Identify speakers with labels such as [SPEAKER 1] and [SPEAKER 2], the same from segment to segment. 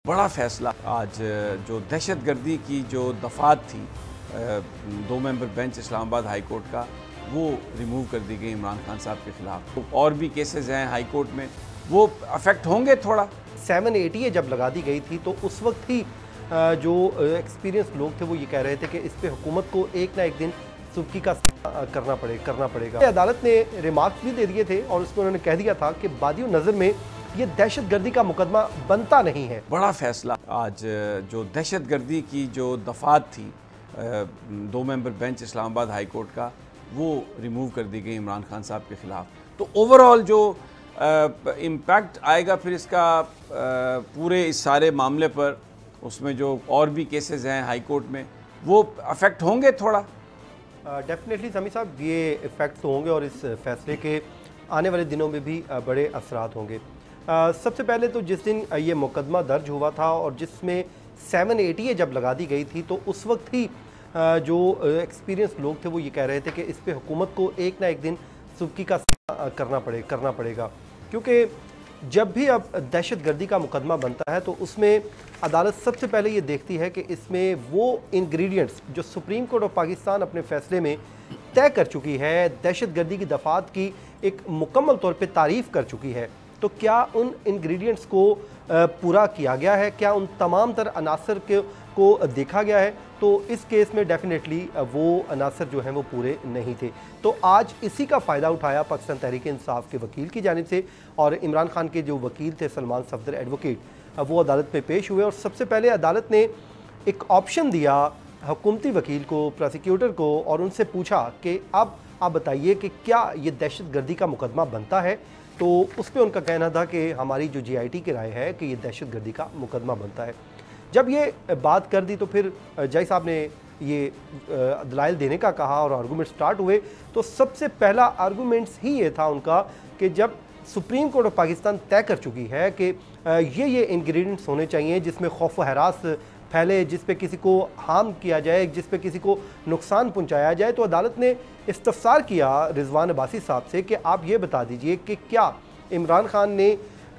[SPEAKER 1] बड़ा फैसला आज जो दहशतगर्दी की जो दफात थी 2 member bench Islamabad high court का, वो रिमूव कर दी गई इमरान खान साहब के खिलाफ। तो और भी केसेस हैं हाई कोर्ट में, वो अफेक्ट होंगे थोड़ा।
[SPEAKER 2] 780 जब लगा दी गई थी तो उस वक्त ही जो एक्सपीरियंस लोग थे वो ये कह रहे थे कि इस पे हुकूमत को एक ना एक दिन सुबकी का करना पड़ेगा। अदालत ने रिमार्क्स भी दे दिए थे और उसमें उन्होंने कह दिया था कि बादियों नज़र में ये दहशतगर्दी का मुकदमा बनता नहीं है।
[SPEAKER 1] बड़ा फैसला आज जो दहशतगर्दी की जो दफात थी 2 member bench Islamabad high court का, वो रिमूव कर दी गई इमरान खान साहब के खिलाफ। तो ओवरऑल जो इम्पैक्ट आएगा फिर इसका पूरे इस सारे मामले पर, उसमें जो और भी केसेस हैं हाई कोर्ट में, वो अफेक्ट होंगे थोड़ा।
[SPEAKER 2] डेफिनेटली समी साहब, ये इफ़ेक्ट तो होंगे और इस फैसले के आने वाले दिनों में भी बड़े असरात होंगे। सबसे पहले तो जिस दिन ये मुकदमा दर्ज हुआ था और जिसमें 780 जब लगा दी गई थी तो उस वक्त ही जो एक्सपीरियंस लोग थे वो ये कह रहे थे कि इस पे हुकूमत को एक ना एक दिन सुबकी का करना पड़ेगा, क्योंकि जब भी अब दहशतगर्दी का मुकदमा बनता है तो उसमें अदालत सबसे पहले ये देखती है कि इसमें वो इंग्रेडिएंट्स जो सुप्रीम कोर्ट ऑफ पाकिस्तान अपने फैसले में तय कर चुकी है, दहशतगर्दी की दफात की एक मुकम्मल तौर पे तारीफ़ कर चुकी है, तो क्या उन इंग्रेडिएंट्स को पूरा किया गया है, क्या उन तमाम तर अनासर को देखा गया है। तो इस केस में डेफिनेटली वो अनासर जो हैं वो पूरे नहीं थे। तो आज इसी का फ़ायदा उठाया पाकिस्तान तहरीक इंसाफ के वकील की जानिब से, और इमरान खान के जो वकील थे सलमान सफदर एडवोकेट, वो अदालत में पेश हुए और सबसे पहले अदालत ने एक ऑप्शन दिया हुकूमती वकील को, प्रोसिक्यूटर को, और उनसे पूछा कि अब आप बताइए कि क्या ये दहशतगर्दी का मुकदमा बनता है। तो उस पर उनका कहना था कि हमारी जो GIT की राय है कि ये दहशतगर्दी का मुकदमा बनता है। जब ये बात कर दी तो फिर जज साहब ने ये दलाइल देने का कहा और आर्गूमेंट स्टार्ट हुए। तो सबसे पहला आर्गूमेंट्स ही ये था उनका कि जब सुप्रीम कोर्ट ऑफ पाकिस्तान तय कर चुकी है कि ये इंग्रेडिएंट्स होने चाहिए जिसमें खौफ व हरास फैले, जिस पे किसी को हार्म किया जाए, जिस पे किसी को नुकसान पहुंचाया जाए, तो अदालत ने इस्तफसार किया रिजवान अब्बासी साहब से कि आप ये बता दीजिए कि क्या इमरान खान ने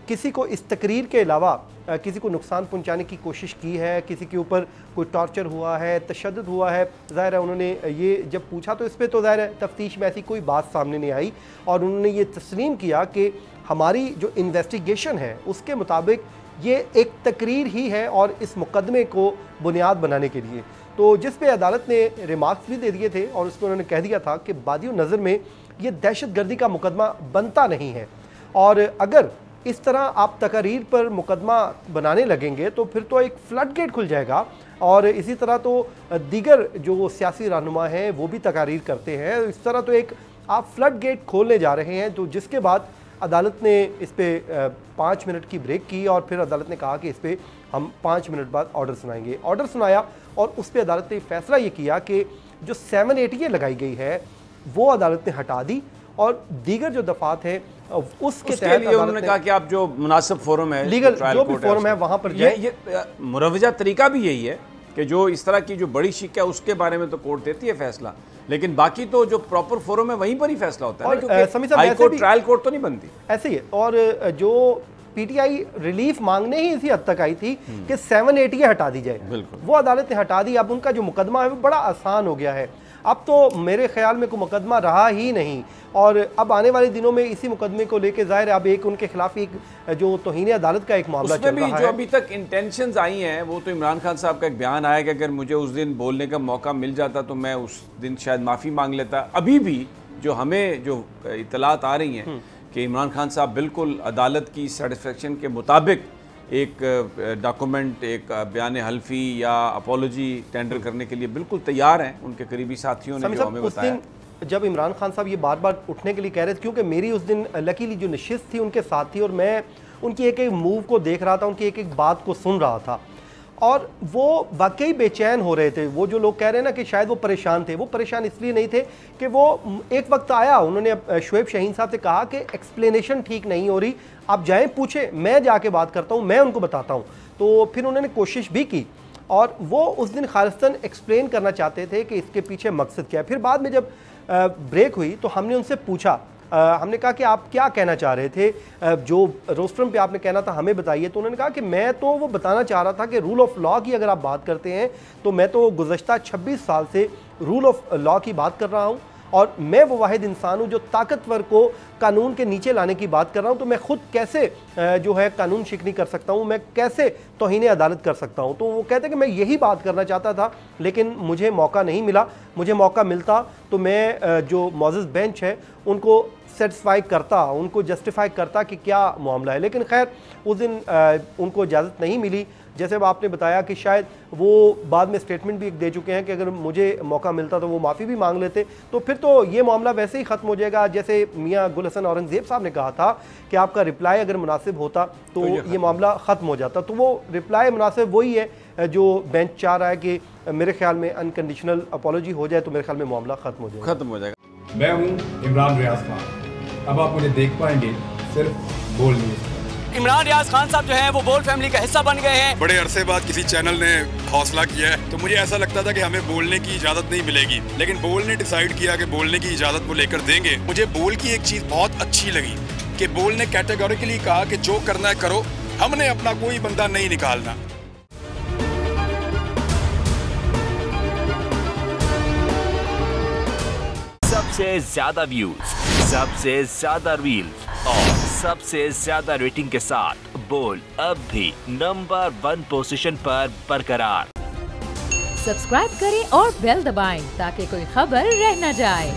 [SPEAKER 2] किसी को इस तकरीर के अलावा किसी को नुकसान पहुंचाने की कोशिश की है, किसी के ऊपर कोई टॉर्चर हुआ है, तशद्दुद हुआ है। ज़ाहिर है उन्होंने ये जब पूछा तो इस पर तो ज़ाहिर है तफ्तीश में ऐसी कोई बात सामने नहीं आई और उन्होंने ये तस्लीम किया कि हमारी जो इन्वेस्टिगेशन है उसके मुताबिक ये एक तकरीर ही है और इस मुकदमे को बुनियाद बनाने के लिए। तो जिस पे अदालत ने रिमार्क्स भी दे दिए थे और उसमें उन्होंने कह दिया था कि बादियों नज़र में ये दहशतगर्दी का मुकदमा बनता नहीं है, और अगर इस तरह आप तकरीर पर मुकदमा बनाने लगेंगे तो फिर तो एक फ्लड गेट खुल जाएगा। और इसी तरह तो दीगर जो सियासी रहनुमा हैं वो भी तकरीर करते हैं, इस तरह तो एक आप फ्लड गेट खोलने जा रहे हैं। तो जिसके बाद अदालत ने इस पर 5 मिनट की ब्रेक की और फिर अदालत ने कहा कि इस पर हम 5 मिनट बाद ऑर्डर सुनाएंगे। ऑर्डर सुनाया और उस पर अदालत ने फैसला ये किया कि जो 780 लगाई गई है वो अदालत ने हटा दी और दीगर जो दफात है उसके तहत
[SPEAKER 1] उन्होंने कहा कि आप जो मुनासिब फोरम है,
[SPEAKER 2] लीगल जो भी फोरम है वहाँ पर
[SPEAKER 1] ये मुरवजा तरीका भी यही है कि जो इस तरह की जो बड़ी शिक है उसके बारे में तो कोर्ट देती है फैसला, लेकिन बाकी तो जो प्रॉपर फोरम है वहीं पर ही फैसला होता है, क्योंकि हाई कोर्ट ट्रायल कोर्ट तो नहीं बनती।
[SPEAKER 2] ऐसे ही है। और जो PTI रिलीफ मांगने ही इसी हद तक आई थी कि 780 हटा दी जाए, वो अदालत ने हटा दी। अब उनका जो मुकदमा है वो बड़ा आसान हो गया है। अब तो मेरे ख्याल में कोई मुकदमा रहा ही नहीं, और अब आने वाले दिनों में इसी मुकदमे को लेके ज़ाहिर अब एक उनके खिलाफ एक जो तौहीन अदालत का एक मामला चल रहा है।
[SPEAKER 1] जो अभी तक इंटेंशंस आई हैं वो तो इमरान खान साहब का एक बयान आया कि अगर मुझे उस दिन बोलने का मौका मिल जाता तो मैं उस दिन शायद माफ़ी मांग लेता। अभी भी जो हमें जो इतलात आ रही हैं कि इमरान खान साहब बिल्कुल अदालत की सेटिस्फेक्शन के मुताबिक एक डॉक्यूमेंट, एक बयान हल्फी या अपॉलोजी टेंडर करने के लिए बिल्कुल तैयार हैं। उनके करीबी साथियों ने जो हमें बताया,
[SPEAKER 2] जब इमरान खान साहब ये बार बार उठने के लिए कह रहे थे, क्योंकि मेरी उस दिन लकीली जो नशिस्त थी उनके साथ थी और मैं उनकी एक एक मूव को देख रहा था, उनकी एक एक बात को सुन रहा था, और वो वाकई बेचैन हो रहे थे। वो जो लोग कह रहे हैं ना कि शायद वो परेशान थे, वो परेशान इसलिए नहीं थे कि वो एक वक्त आया, उन्होंने शुएब शाहीन साहब से कहा कि एक्सप्लेनेशन ठीक नहीं हो रही, आप जाएं पूछे, मैं जाके बात करता हूं, मैं उनको बताता हूं। तो फिर उन्होंने कोशिश भी की और वो उस दिन खालिस्तन एक्सप्लेन करना चाहते थे कि इसके पीछे मकसद क्या है। फिर बाद में जब ब्रेक हुई तो हमने उनसे पूछा हमने कहा कि आप क्या कहना चाह रहे थे, जो रोस्ट्रम पे आपने कहना था हमें बताइए। तो उन्होंने कहा कि मैं तो वो बताना चाह रहा था कि रूल ऑफ लॉ की अगर आप बात करते हैं तो मैं तो गुज़श्ता 26 साल से रूल ऑफ लॉ की बात कर रहा हूँ, और मैं वो वाहिद इंसान हूँ जो ताकतवर को कानून के नीचे लाने की बात कर रहा हूँ। तो मैं खुद कैसे जो है कानून शिकनी कर सकता हूँ, मैं कैसे तौहीन अदालत कर सकता हूँ। तो वो कहते हैं कि मैं यही बात करना चाहता था, लेकिन मुझे मौका नहीं मिला। मुझे मौका मिलता तो मैं जो मौजूद बेंच है उनको सेटिस्फाई करता, उनको जस्टिफाई करता कि क्या मामला है। लेकिन खैर उस दिन उनको इजाज़त नहीं मिली। जैसे अब आपने बताया कि शायद वो बाद में स्टेटमेंट भी दे चुके हैं कि अगर मुझे मौका मिलता तो वो माफ़ी भी मांग लेते, तो फिर तो ये मामला वैसे ही ख़त्म हो जाएगा। जैसे मियाँ गुल हसन औरंगज़ेब साहब ने कहा था कि आपका रिप्लाई अगर मुनासिब होता तो ये मामला ख़त्म हो जाता। तो वो रिप्लाई मुनासिब वही है जो बेंच चाह रहा है कि मेरे ख्याल में अनकंडीशनल अपॉलॉजी हो जाए तो मेरे ख्याल में मामला ख़त्म हो जाएगा।
[SPEAKER 3] मैं हूँ इमरान रियाज खान, अब आप मुझे देख पाएंगे सिर्फ बोल न्यूज़।
[SPEAKER 4] इमरान रियाज खान साहब जो हैं वो बोल फैमिली का हिस्सा बन गए हैं।
[SPEAKER 5] बड़े अरसे बाद किसी चैनल ने हौसला किया है, तो मुझे ऐसा लगता था कि हमें बोलने की इजाजत नहीं मिलेगी, लेकिन बोल ने डिसाइड किया कि बोलने की इजाजत वो लेकर देंगे। मुझे बोल की एक चीज बहुत अच्छी लगी कि बोल ने कैटेगोरिकली कहा कि जो करना है करो, हमने अपना कोई बंदा नहीं निकालना।
[SPEAKER 6] सबसे ज्यादा व्यूज, सबसे ज्यादा रील्स और सबसे ज्यादा रेटिंग के साथ बोल अब भी नंबर 1 पोजीशन पर बरकरार।
[SPEAKER 7] सब्सक्राइब करें और बेल दबाएं ताकि कोई खबर रह न जाए।